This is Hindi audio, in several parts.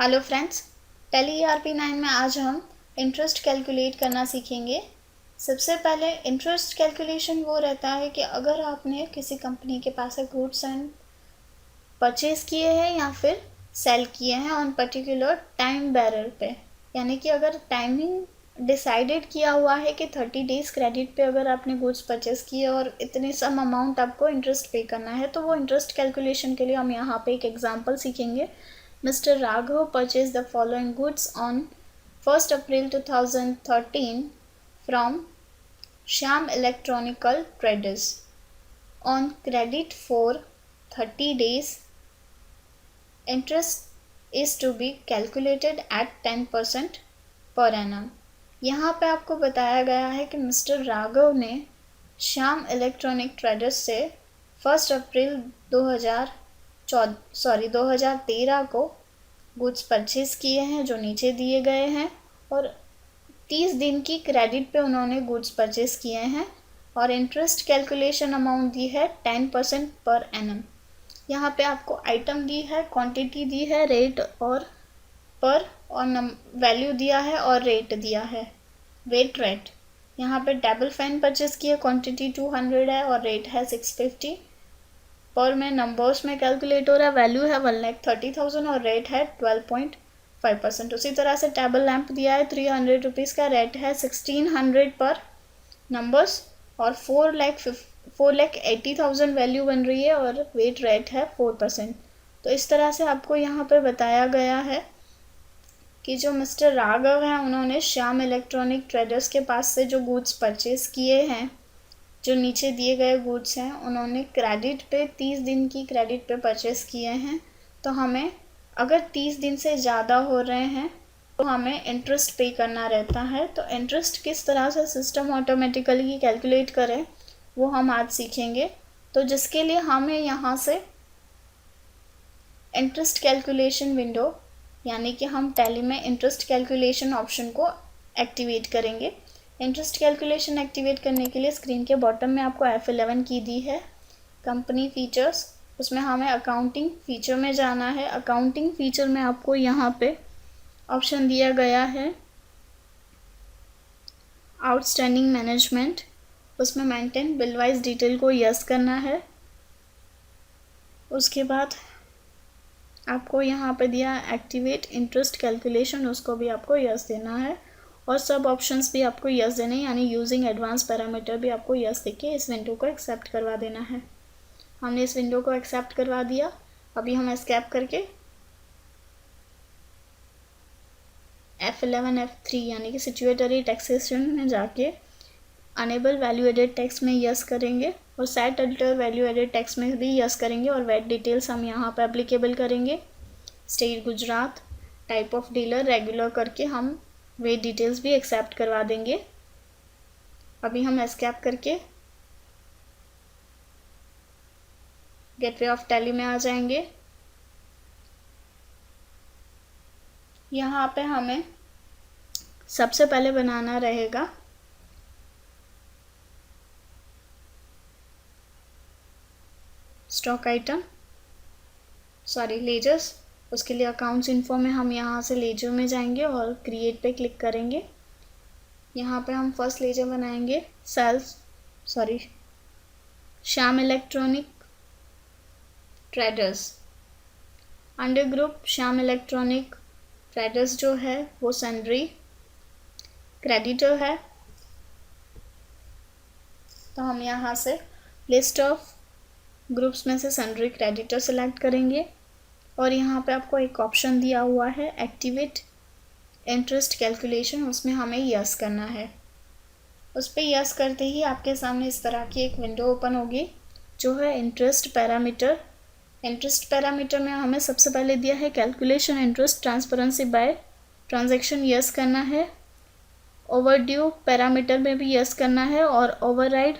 हेलो फ्रेंड्स, टैली ERP 9 में आज हम इंटरेस्ट कैलकुलेट करना सीखेंगे। सबसे पहले इंटरेस्ट कैलकुलेशन वो रहता है कि अगर आपने किसी कंपनी के पास से गुड्स एंड परचेज़ किए हैं या फिर सेल किए हैं ऑन पर्टिकुलर टाइम बैरर पे, यानी कि अगर टाइमिंग डिसाइडेड किया हुआ है कि 30 डेज़ क्रेडिट पे अगर आपने गुड्स परचेज़ किए और इतने सम अमाउंट आपको इंटरेस्ट पे करना है, तो वो इंटरेस्ट कैलकुलेशन के लिए हम यहाँ पे एक एग्जांपल सीखेंगे। Mr. Raghav purchased the following goods on 1st April 2013 from Shyam Electronical Traders on credit for 30 days. Interest is to be calculated at 10% per annum. यहाँ पे आपको बताया गया है कि मिस्टर राघव ने श्याम इलेक्ट्रॉनिक ट्रेडर्स से 1 अप्रैल 2013 को गुड्स परचेज़ किए हैं जो नीचे दिए गए हैं, और 30 दिन की क्रेडिट पे उन्होंने गुड्स परचेज़ किए हैं और इंटरेस्ट कैलकुलेशन अमाउंट दी है 10% पर एनम। यहाँ पे आपको आइटम दी है, क्वांटिटी दी है, रेट और पर और वैल्यू दिया है और रेट दिया है, वेट रेट। यहाँ पे टेबल फैन परचेज़ किया, क्वांटिटी 200 है और रेट है 650 पर में नंबर्स में कैलकुलेट हो रहा है। वैल्यू है 1,30,000 और रेट है 12.5%। उसी तरह से टेबल लैंप दिया है 300 रुपीज़ का, रेट है 1600 पर नंबर्स और 4,80,000 वैल्यू बन रही है और वेट रेट है 4%। तो इस तरह से आपको यहाँ पे बताया गया है कि जो मिस्टर राघव हैं उन्होंने श्याम इलेक्ट्रॉनिक ट्रेडर्स के पास से जो गुड्स परचेज़ किए हैं, जो नीचे दिए गए गुड्स हैं, उन्होंने क्रेडिट पे 30 दिन की क्रेडिट पे परचेज़ किए हैं। तो हमें अगर 30 दिन से ज़्यादा हो रहे हैं तो हमें इंटरेस्ट पे करना रहता है। तो इंटरेस्ट किस तरह से सिस्टम ऑटोमेटिकली कैलकुलेट करें वो हम आज सीखेंगे। तो जिसके लिए हमें यहाँ से इंटरेस्ट कैलकुलेशन विंडो, यानी कि हम टैली में इंटरेस्ट कैलकुलेशन ऑप्शन को एक्टिवेट करेंगे। इंटरेस्ट कैलकुलेशन एक्टिवेट करने के लिए स्क्रीन के बॉटम में आपको F11 की दी है, कंपनी फीचर्स, उसमें हमें अकाउंटिंग फीचर में जाना है। अकाउंटिंग फीचर में आपको यहाँ पे ऑप्शन दिया गया है आउटस्टैंडिंग मैनेजमेंट, उसमें मेंटेन बिल वाइज डिटेल को यस करना है। उसके बाद आपको यहाँ पे दिया एक्टिवेट इंटरेस्ट कैलकुलेशन, उसको भी आपको यस देना है और सब ऑप्शंस भी आपको यस देने, यानी यूजिंग एडवांस पैरामीटर भी आपको यस देके इस विंडो को एक्सेप्ट करवा देना है। हमने इस विंडो को एक्सेप्ट करवा दिया। अभी हम एस्केप करके F11 F3 यानी कि सिचुएटरी टैक्सेशन में जाके अनेबल वैल्यू एडेड टैक्स में यस करेंगे और set alter value added tax में भी यस करेंगे और वेट डिटेल्स हम यहाँ पर एप्लीकेबल करेंगे। State Gujarat, type of dealer regular करके हम वे डिटेल्स भी एक्सेप्ट करवा देंगे। अभी हम एस्केप करके गेटवे ऑफ टैली में आ जाएंगे। यहाँ पे हमें सबसे पहले बनाना रहेगा स्टॉक आइटम, लेजर्स। उसके लिए अकाउंट्स इन्फो में हम यहाँ से लेजर में जाएंगे और क्रिएट पे क्लिक करेंगे। यहाँ पे हम फर्स्ट लेजर बनाएंगे Shyam electronic traders. Under group Shyam electronic traders जो है वो सन्ड्री क्रेडिटर है। तो हम यहाँ से लिस्ट ऑफ ग्रुप्स में से सन्ड्री क्रेडिटर सेलेक्ट करेंगे और यहाँ पे आपको एक ऑप्शन दिया हुआ है एक्टिवेट इंटरेस्ट कैलकुलेशन, उसमें हमें यस करना है। उस पर यस करते ही आपके सामने इस तरह की एक विंडो ओपन होगी जो है इंटरेस्ट पैरामीटर। इंटरेस्ट पैरामीटर में हमें सबसे पहले दिया है calculation interest transparency bye transaction, yes करना है। ओवरड्यू पैरामीटर में भी यस करना है और ओवरराइड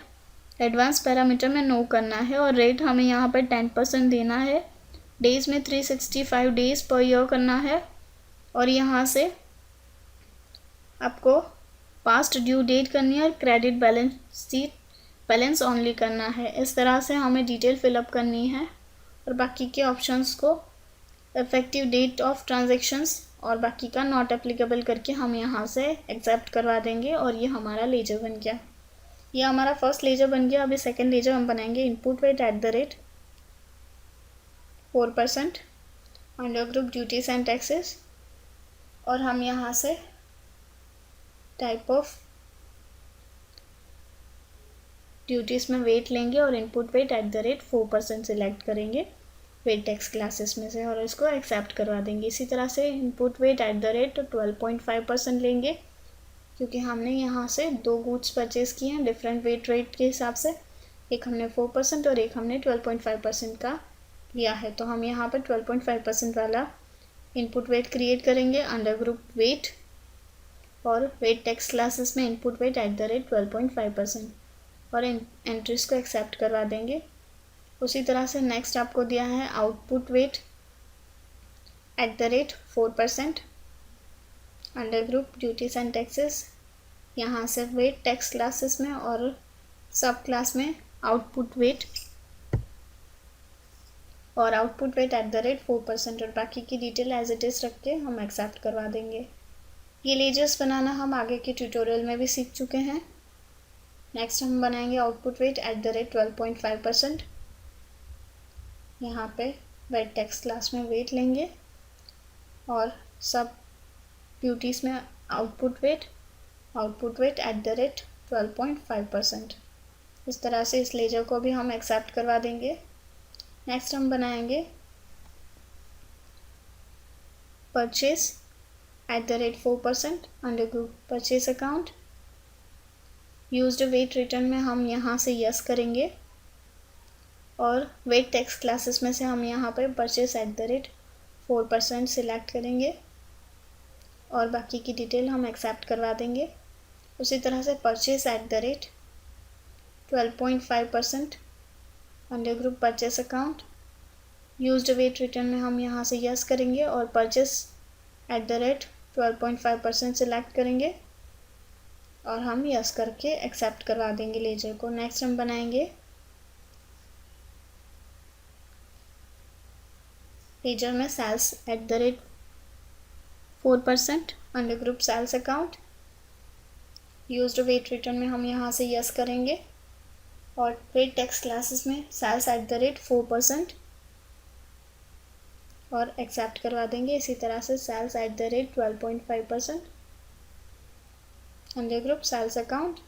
एडवांस पैरामीटर में नो करना है और रेट हमें यहाँ पर 10% देना है। डेज़ में 365 डेज़ पर ईयर करना है और यहाँ से आपको पास्ट ड्यू डेट करनी है और क्रेडिट बैलेंस ओनली करना है। इस तरह से हमें डिटेल फिलअप करनी है और बाकी के ऑप्शंस को इफेक्टिव डेट ऑफ ट्रांजेक्शन्स और बाकी का नॉट एप्लीकेबल करके हम यहाँ से एक्सेप्ट करवा देंगे और ये हमारा लेजर बन गया। ये हमारा फर्स्ट लेजर बन गया। अभी सेकेंड लेजर हम बनाएंगे input VAT at the rate 4% under group duties and taxes, और हम यहाँ से टाइप ऑफ ड्यूटीज़ में वेट लेंगे और input VAT at the rate 4% select करेंगे वेट टैक्स क्लासेस में से और इसको एक्सेप्ट करवा देंगे। इसी तरह से input VAT at the rate 12.5% लेंगे, क्योंकि हमने यहाँ से 2 गुड्स परचेज किए हैं डिफरेंट वेट रेट के हिसाब से। एक हमने 4% और एक हमने 12.5% का लिया है, तो हम यहाँ पर 12.5% वाला इनपुट वेट क्रिएट करेंगे अंडर ग्रुप वेट और वेट टैक्स क्लासेस में input VAT at the rate 12.5% और एंट्रीज को एक्सेप्ट करवा देंगे। उसी तरह से नेक्स्ट आपको दिया है output VAT at the rate 4% under group duties and taxes, यहाँ से वेट टैक्स क्लासेस में और सब क्लास में output VAT at the rate 4% और बाकी की डिटेल एज इट इज़ रख के हम एक्सेप्ट करवा देंगे। ये लेजर्स बनाना हम आगे के ट्यूटोरियल में भी सीख चुके हैं। नेक्स्ट हम बनाएंगे output VAT at the rate 12.5%। यहाँ पे वेट टैक्स क्लास में वेट लेंगे और सब ड्यूटीज़ में output VAT at the rate 12.5%। इस तरह से इस लेजर को भी हम एक्सेप्ट करवा देंगे। नेक्स्ट हम बनाएंगे purchase at the rate 4% under group purchase account. Used VAT return में हम यहाँ से यस करेंगे और वेट टैक्स क्लासेस में से हम यहाँ पर purchase at the rate 4% select करेंगे और बाकी की डिटेल हम एक्सेप्ट करवा देंगे। उसी तरह से purchase at the rate 12.5% under group purchase account. Used VAT return में हम यहाँ से यस करेंगे और purchase at the rate 12.5% select करेंगे और हम यस करके एक्सेप्ट करवा देंगे लेजर को। नेक्स्ट हम बनाएंगे लेजर में sales at the rate 4% under group sales account. Used VAT return में हम यहाँ से यस करेंगे और वेट टैक्स क्लासेस में सेल्स एट द रेट 4% और एक्सेप्ट करवा देंगे। इसी तरह से sales at the rate 12.5% under group sales account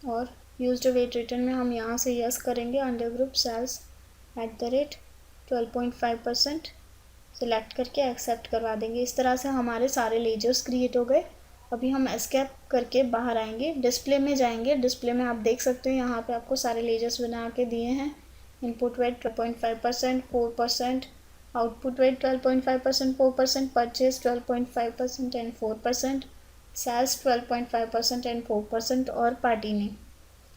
और यूज्ड वेट रिटर्न में हम यहाँ से यस करेंगे under group sales at the rate 12.5% select करके एक्सेप्ट करवा देंगे। इस तरह से हमारे सारे लेजर्स क्रिएट हो गए। अभी हम एस्केप करके बाहर आएंगे, डिस्प्ले में जाएंगे। डिस्प्ले में आप देख सकते हो यहाँ पे आपको सारे लेजर्स बना के दिए हैं। Input VAT 12.5%, 4%, output VAT 12.5%, 4%, purchase 12.5% and 4%, sales 12.5% and 4% और पार्टी नेम।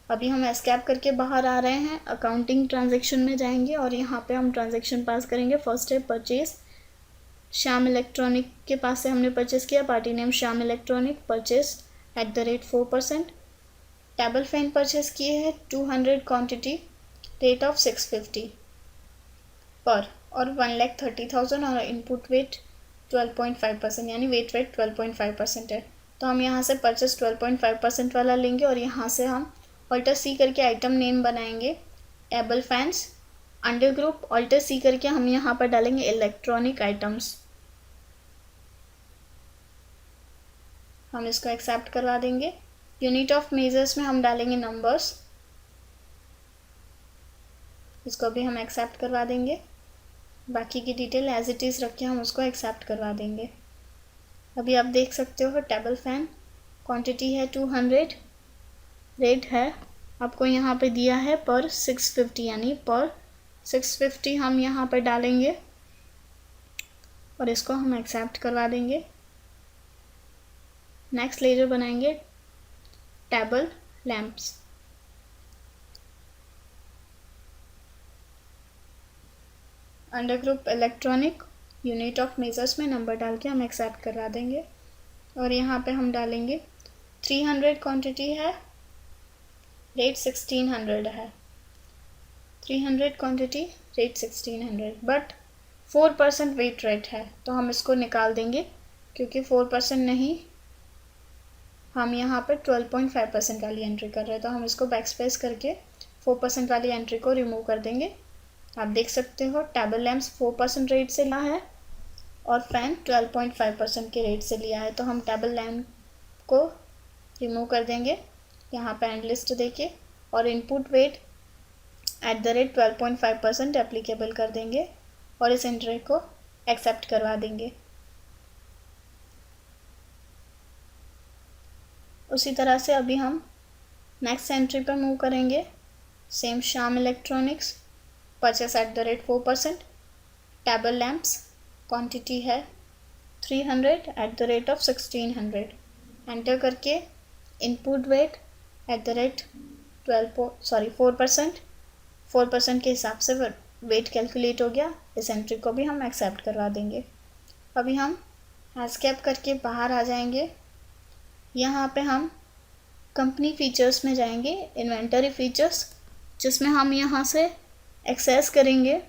अभी हम एस्केप करके बाहर आ रहे हैं, अकाउंटिंग ट्रांजैक्शन में जाएंगे और यहाँ पे हम ट्रांजैक्शन पास करेंगे। फर्स्ट है परचेज, श्याम इलेक्ट्रॉनिक के पास से हमने परचेस किया, party name Shyam electronic, purchase at the rate 4%। Table fan purchase किए हैं 200 क्वांटिटी, रेट ऑफ 650 पर और 1,30,000 और इनपुट वेट 12.5% यानी वेट 12.5% है। तो हम यहाँ से परचेस 12.5% वाला लेंगे और यहाँ से हम ऑल्टर सी करके आइटम नेम बनाएंगे table fans. Under group alter C करके हम यहाँ पर डालेंगे इलेक्ट्रॉनिक आइटम्स। हम इसको एक्सेप्ट करवा देंगे। यूनिट ऑफ मेजर्स में हम डालेंगे नंबर्स, इसको भी हम एक्सेप्ट करवा देंगे। बाकी की डिटेल एज इट इज़ रख के हम उसको एक्सेप्ट करवा देंगे। अभी आप देख सकते हो टेबल फैन क्वांटिटी है 200, रेट है आपको यहाँ पे दिया है पर 650 यानी पर 650 हम यहाँ पर डालेंगे और इसको हम एक्सेप्ट करवा देंगे। नेक्स्ट लेजर बनाएंगे table lamps. Under group electronic, unit of measures में नंबर डाल के हम एक्सेप्ट करवा देंगे और यहाँ पे हम डालेंगे 300 क्वांटिटी है, रेट 1600 है। 300 quantity, rate 1600, but 4% VAT rate है, तो हम इसको निकाल देंगे क्योंकि 4% नहीं, हम यहाँ पे 12.5% वाली एंट्री कर रहे हैं, तो हम इसको बैकस्पेस करके 4% वाली एंट्री को रिमूव कर देंगे। आप देख सकते हो टेबल लैम्प्स 4% रेट से लिया है और फैन 12.5% के रेट से लिया है, तो हम टेबल लैम्प को रिमूव कर देंगे यहाँ पे एंड लिस्ट देके और इनपुट वेट @ 12.5% एप्लीकेबल कर देंगे और इस एंट्री को एक्सेप्ट करवा देंगे। उसी तरह से अभी हम नेक्स्ट एंट्री पर मूव करेंगे। Same Shyam electronics, purchase @ 4%, table lamps quantity है 300 @ 1600, एंटर करके इनपुट वेट @ 4% के हिसाब से वेट कैलकुलेट हो गया। इस एंट्री को भी हम एक्सेप्ट करवा देंगे। अभी हम एस्केप करके बाहर आ जाएंगे। यहाँ पे हम कंपनी फीचर्स में जाएंगे, इन्वेंटरी फीचर्स, जिसमें हम यहाँ से एक्सेस करेंगे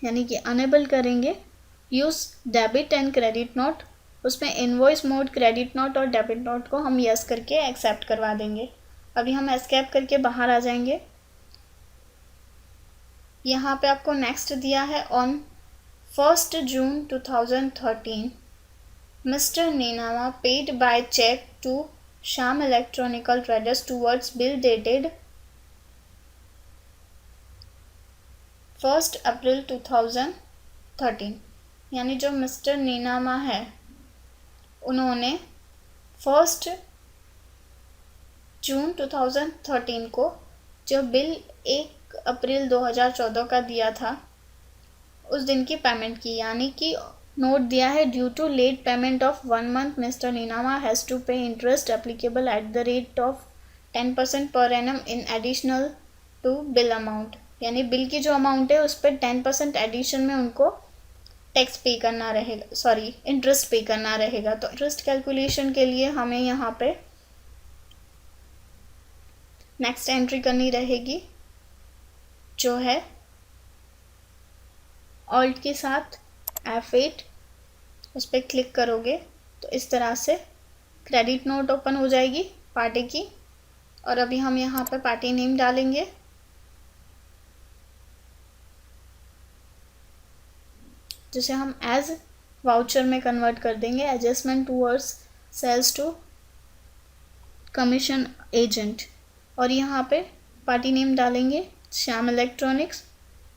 यानी कि अनेबल करेंगे use debit and credit note. उसमें इनवॉइस मोड क्रेडिट नोट और डेबिट नोट को हम यस करके एक्सेप्ट करवा देंगे। अभी हम एस्केप करके बाहर आ जाएंगे। यहाँ पे आपको नेक्स्ट दिया है on 1 June 2013 Mr. Ninama paid by check to Shyam Electronical Traders towards bill dated 1 अप्रैल 2013, यानी जो मिस्टर नीनामा है उन्होंने 1 जून 2013 को जो बिल 1 अप्रैल 2014 का दिया था उस दिन की पेमेंट की, यानी कि नोट दिया है due to late payment of 1 month mister नीनामा has to pay interest applicable @ 10% per annum in additional to bill amount, यानी बिल की जो अमाउंट है उस पर 10% एडिशन में उनको टैक्स पे करना रहेगा, सॉरी इंटरेस्ट पे करना रहेगा। तो इंटरेस्ट कैलकुलेशन के लिए हमें यहाँ पे नेक्स्ट एंट्री करनी रहेगी जो है ऑल्ट के साथ F8, उस पर क्लिक करोगे तो इस तरह से क्रेडिट नोट ओपन हो जाएगी पार्टी की। और अभी हम यहाँ पे पार्टी नेम डालेंगे, जिसे हम एज वाउचर में कन्वर्ट कर देंगे। Adjustment towards sales to commission agent, और यहाँ पे पार्टी नेम डालेंगे श्याम इलेक्ट्रॉनिक्स,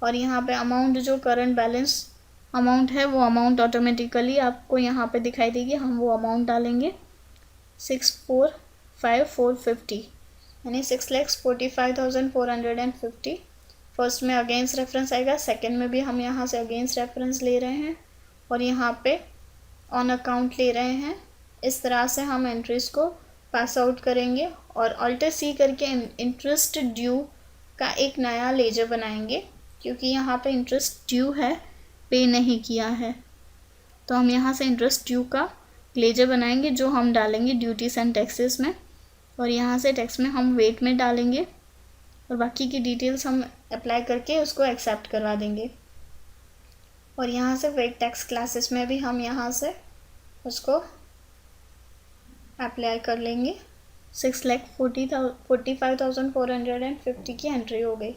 और यहाँ पे अमाउंट जो करंट बैलेंस अमाउंट है वो अमाउंट ऑटोमेटिकली आपको यहाँ पे दिखाई देगी। हम वो अमाउंट डालेंगे 645,450, यानी 6,45,450। फर्स्ट में अगेंस्ट रेफरेंस आएगा, सेकंड में भी हम यहाँ से अगेंस्ट रेफरेंस ले रहे हैं और यहाँ पे ऑन अकाउंट ले रहे हैं। इस तरह से हम एंट्रीज को पास आउट करेंगे और अल्टर सी करके इंटरेस्ट ड्यू का एक नया लेजर बनाएंगे, क्योंकि यहाँ पे इंटरेस्ट ड्यू है, पे नहीं किया है। तो हम यहाँ से इंटरेस्ट ड्यू का लेजर बनाएंगे जो हम डालेंगे ड्यूटीज एंड टैक्सेस में, और यहाँ से टैक्स में हम वेट में डालेंगे और बाकी की डिटेल्स हम अप्लाई करके उसको एक्सेप्ट करवा देंगे। और यहाँ से वेट टैक्स क्लासेस में भी हम यहाँ से उसको अप्लाई कर लेंगे। 6,45,450 की एंट्री हो गई।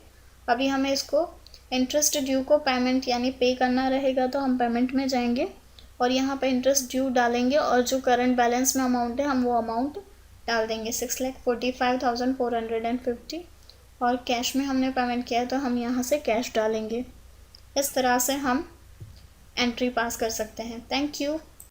अभी हमें इसको इंटरेस्ट ड्यू को पेमेंट यानी पे करना रहेगा, तो हम पेमेंट में जाएंगे और यहाँ पे इंटरेस्ट ड्यू डालेंगे और जो करंट बैलेंस में अमाउंट है हम वो अमाउंट डाल देंगे 6,45,450, और कैश में हमने पेमेंट किया है तो हम यहाँ से कैश डालेंगे। इस तरह से हम एंट्री पास कर सकते हैं। Thank you.